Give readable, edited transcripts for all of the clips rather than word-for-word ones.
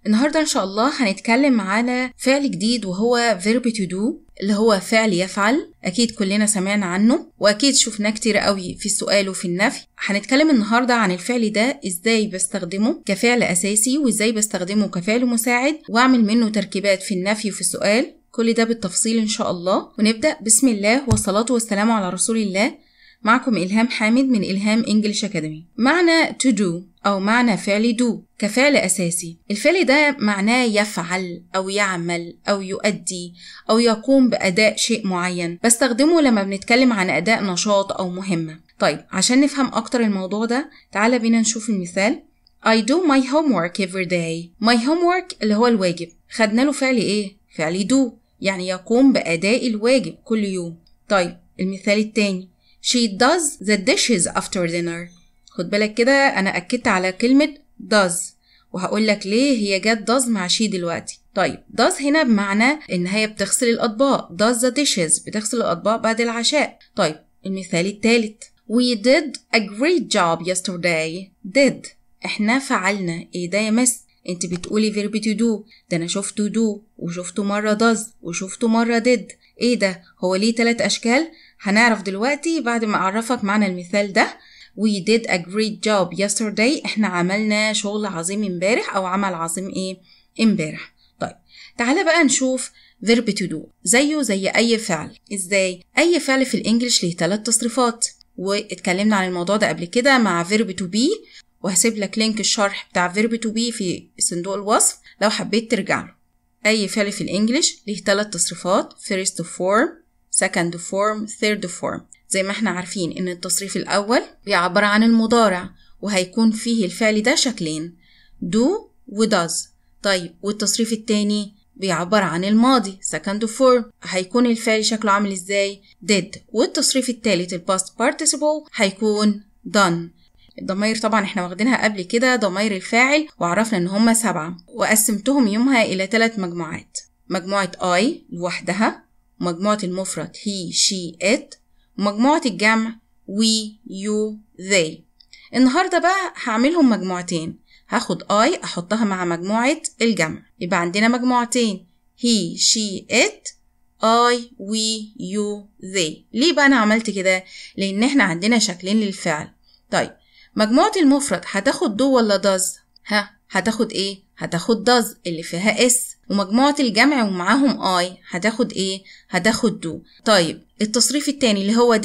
النهاردة إن شاء الله هنتكلم على فعل جديد وهو verb to do اللي هو فعل يفعل. أكيد كلنا سمعنا عنه وأكيد شفناه كتير قوي في السؤال وفي النفي. هنتكلم النهاردة عن الفعل ده إزاي بستخدمه كفعل أساسي وإزاي بستخدمه كفعل مساعد وأعمل منه تركيبات في النفي وفي السؤال، كل ده بالتفصيل إن شاء الله. ونبدأ بسم الله والصلاة والسلام على رسول الله. معكم إلهام حامد من إلهام إنجليش أكاديمي. معنى to do أو معنى فعل do كفعل أساسي، الفعل ده معناه يفعل أو يعمل أو يؤدي أو يقوم بأداء شيء معين، بستخدمه لما بنتكلم عن أداء نشاط أو مهمة. طيب عشان نفهم أكتر الموضوع ده تعالى بينا نشوف المثال. I do my homework every day. my homework اللي هو الواجب، خدنا له فعل إيه؟ فعل do، يعني يقوم بأداء الواجب كل يوم. طيب المثال التاني She does the dishes after dinner. خد بالك كده أنا أكدت على كلمة does وهقول لك ليه هي جت does مع she دلوقتي. طيب does هنا بمعنى إن هي بتغسل الأطباق، does the dishes بتغسل الأطباق بعد العشاء. طيب المثال الثالث We did a great job yesterday. did إحنا فعلنا إيه ده يا مس؟ أنت بتقولي verb to do، ده أنا شفته do وشفته مرة does وشفته مرة did. إيه ده؟ هو ليه 3 أشكال؟ هنعرف دلوقتي بعد ما أعرفك معنى المثال ده. We did a great job yesterday. إحنا عملنا شغل عظيم امبارح أو عمل عظيم إيه؟ امبارح. طيب تعالى بقى نشوف verb to do زيه زي أي فعل. إزاي؟ أي فعل في الإنجليش ليه 3 تصريفات واتكلمنا عن الموضوع ده قبل كده مع verb to be، وهسيب لك لينك الشرح بتاع verb to be في صندوق الوصف لو حبيت ترجع له. أي فعل في الإنجليش ليه 3 تصريفات، first form second form third form. زي ما احنا عارفين ان التصريف الاول بيعبر عن المضارع وهيكون فيه الفعل ده شكلين do و does. طيب والتصريف التاني بيعبر عن الماضي second form، هيكون الفعل شكله عامل ازاي؟ did. والتصريف التالت الباست participle هيكون done. الضمائر طبعا احنا واخدينها قبل كده ضمائر الفاعل وعرفنا ان هم 7 وقسمتهم يومها الى 3 مجموعات، مجموعة I لوحدها، ومجموعة المفرد he she it، ومجموعة الجمع we you they. النهاردة بقى هعملهم مجموعتين، هاخد I احطها مع مجموعة الجمع، يبقى عندنا مجموعتين he she it I we you they. ليه بقى انا عملت كده؟ لان احنا عندنا شكلين للفعل. طيب مجموعة المفرد هتاخد do ولا does؟ هتاخد ايه؟ هتاخد does اللي فيها s. ومجموعة الجمع ومعاهم I هتاخد ايه؟ هتاخد do. طيب التصريف التاني اللي هو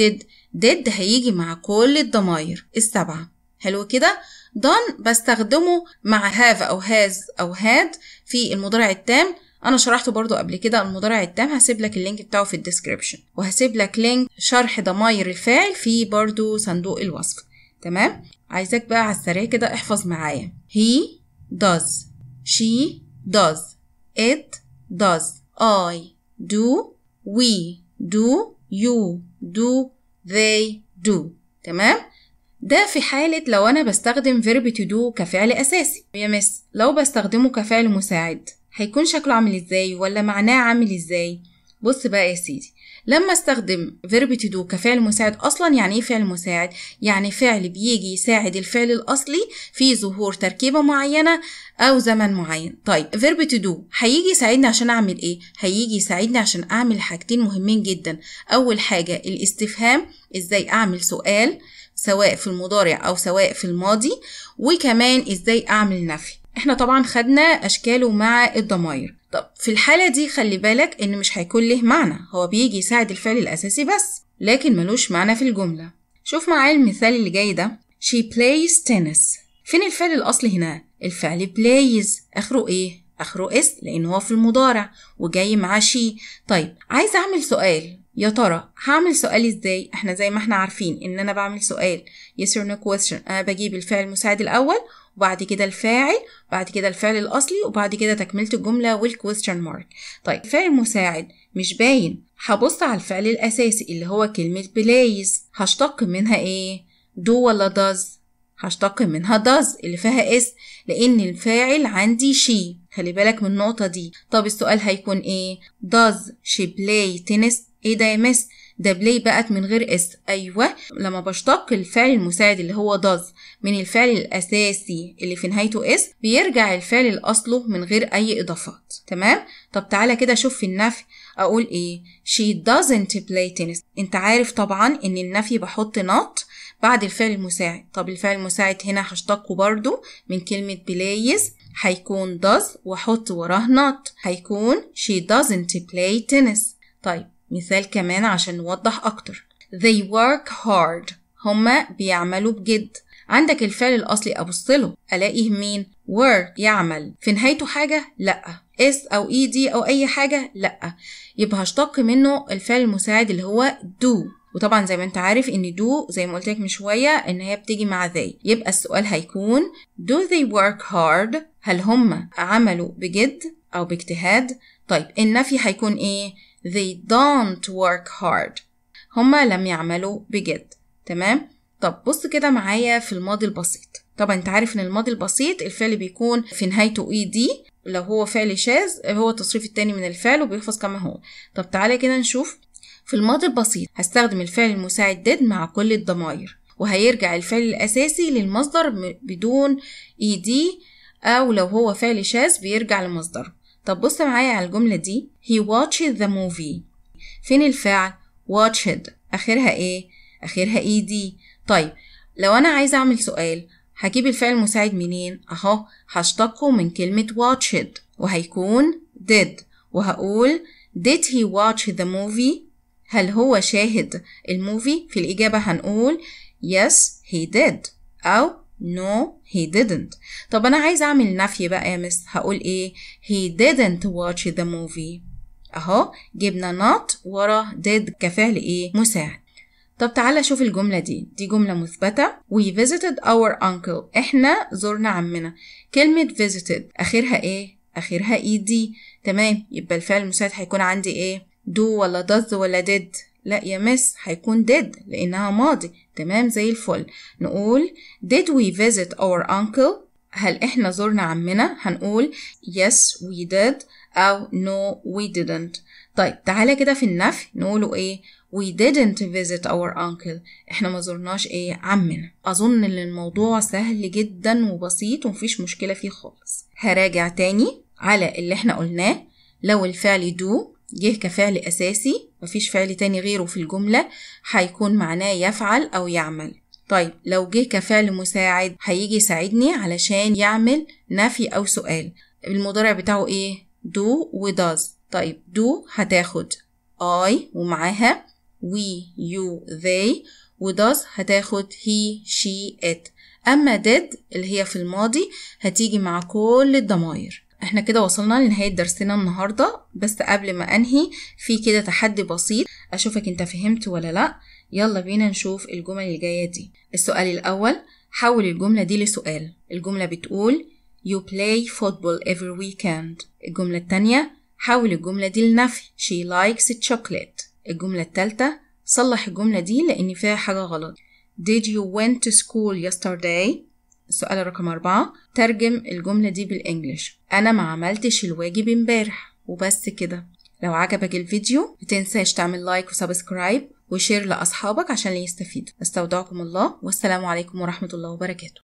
did هيجي مع كل الضمائر 7. حلو كده؟ done بستخدمه مع have أو has أو had في المضارع التام. أنا شرحته برضو قبل كده المضارع التام، هسيب لك اللينك بتاعه في الديسكريبشن، وهسيب لك لينك شرح ضمائر الفاعل في برضو صندوق الوصف. تمام؟ عايزك بقى على السريع كده احفظ معايا he does she does it does I do we do you do they do. تمام؟ ده في حالة لو أنا بستخدم verb to do كفعل أساسي. يا مس لو بستخدمه كفعل مساعد هيكون شكله عامل إزاي ولا معناه عامل إزاي؟ بص بقى يا سيدي، لما استخدم verb to do كفعل مساعد، أصلا يعني إيه فعل مساعد؟ يعني فعل بيجي يساعد الفعل الأصلي في ظهور تركيبة معينة أو زمن معين. طيب verb to do هيجي يساعدني عشان أعمل إيه؟ هيجي يساعدني عشان أعمل حاجتين مهمين جدا. أول حاجة الاستفهام، إزاي أعمل سؤال سواء في المضارع أو سواء في الماضي، وكمان إزاي أعمل نفي. احنا طبعا خدنا أشكاله مع الضمائر. طب في الحالة دي خلي بالك إن مش هيكون له معنى، هو بيجي يساعد الفعل الأساسي بس لكن ملوش معنى في الجملة. شوف معايا المثال اللي جاي ده. She plays tennis. فين الفعل الأصلي هنا؟ الفعل plays آخره إيه؟ آخره اس لأن هو في المضارع وجاي معاه she. طيب عايز أعمل سؤال، يا ترى هعمل سؤال إزاي؟ احنا زي ما احنا عارفين إن أنا بعمل سؤال yes or no question، أنا بجيب الفعل المساعد الأول وبعد كده الفاعل، بعد كده الفعل الأصلي، وبعد كده تكملة الجملة والquestion mark. طيب الفعل المساعد مش باين، هبص على الفعل الأساسي اللي هو كلمة plays، هشتق منها إيه؟ do ولا does؟ هشتق منها does اللي فيها s لأن الفاعل عندي she. خلي بالك من النقطة دي. طب السؤال هيكون إيه؟ does she play tennis؟ إيه ده يا مس؟ ده play بقت من غير اس. أيوة، لما بشتق الفعل المساعد اللي هو does من الفعل الأساسي اللي في نهايته اس بيرجع الفعل لأصله من غير أي إضافات. تمام؟ طب تعالى كده شوف في النفي أقول إيه؟ she doesn't play tennis. أنت عارف طبعا إن النفي بحط not بعد الفعل المساعد. طب الفعل المساعد هنا هشتقه برضو من كلمة plays، هيكون does وحط وراه not، هيكون she doesn't play tennis. طيب مثال كمان عشان نوضح أكتر. they work hard. هما بيعملوا بجد. عندك الفعل الأصلي أبصله ألاقيه مين؟ work يعمل. في نهايته حاجة؟ لأ. اس أو ed أو أي حاجة؟ لأ. يبقى هشتق منه الفعل المساعد اللي هو do. وطبعا زي ما انت عارف ان do زي ما قلت لك من شوية ان هي بتيجي مع they. يبقى السؤال هيكون do they work hard؟ هل هم عملوا بجد أو باجتهاد؟ طيب النفي هيكون ايه؟ they don't work hard. هما لم يعملوا بجد. تمام؟ طب بص كده معايا في الماضي البسيط. طبعا انت عارف ان الماضي البسيط الفعل بيكون في نهايته ed، لو هو فعل شاذ هو التصريف التاني من الفعل وبيحفظ كما هو. طب تعالى كده نشوف. في الماضي البسيط هستخدم الفعل المساعد did مع كل الضمائر، وهيرجع الفعل الأساسي للمصدر بدون ed، أو لو هو فعل شاذ بيرجع لمصدره. طب بص معايا على الجملة دي. he watched the movie. فين الفعل؟ watched آخرها ايه؟ آخرها ed. طيب لو أنا عايزة أعمل سؤال هجيب الفعل المساعد منين؟ أهو هشتقه من كلمة watched وهيكون did، وهقول did he watch the movie؟ هل هو شاهد الموفي؟ في الإجابة هنقول yes he did أو no he didn't. طب أنا عايزة أعمل نفي بقى يا مس، هقول إيه؟ he didn't watch the movie. أهو جبنا not ورا did كفعل إيه؟ مساعد. طب تعالى شوف الجملة دي جملة مثبتة. we visited our uncle. إحنا زرنا عمنا. كلمة visited آخرها إيه؟ آخرها ed. تمام، يبقى الفعل المساعد هيكون عندي إيه؟ do ولا does ولا did؟ لا يا مس، هيكون did لأنها ماضي. تمام زي الفل. نقول did we visit our uncle؟ هل إحنا زرنا عمنا؟ هنقول yes we did أو no we didn't. طيب تعالى كده في النفي نقوله إيه؟ we didn't visit our uncle. إحنا ما زرناش إيه؟ عمنا. أظن إن الموضوع سهل جدا وبسيط ومفيش مشكلة فيه خالص. هراجع تاني على اللي إحنا قلناه. لو الفعل do جه كفعل أساسي مفيش فعل تاني غيره في الجملة هيكون معناه يفعل أو يعمل. طيب لو جه كفعل مساعد هيجي يساعدني علشان يعمل نفي أو سؤال. المضارع بتاعه إيه؟ do و does. طيب do هتاخد I ومعاها we you they، و does هتاخد he she it. أما did اللي هي في الماضي هتيجي مع كل الضمائر. احنا كده وصلنا لنهاية درسنا النهاردة، بس قبل ما انهي في كده تحدي بسيط اشوفك انت فهمت ولا لا. يلا بينا نشوف الجمل اللي جاية دي. السؤال الاول، حول الجملة دي لسؤال. الجملة بتقول you play football every weekend. الجملة التانية، حول الجملة دي لنفي she likes chocolate. الجملة التالتة، صلح الجملة دي لان فيها حاجة غلط. did you went to school yesterday؟ السؤال رقم 4، ترجم الجملة دي بالإنجليش. أنا ما عملتش الواجب امبارح. وبس كده. لو عجبك الفيديو متنساش تعمل لايك وسبسكرايب وشير لأصحابك عشان يستفيدوا. استودعكم الله والسلام عليكم ورحمة الله وبركاته.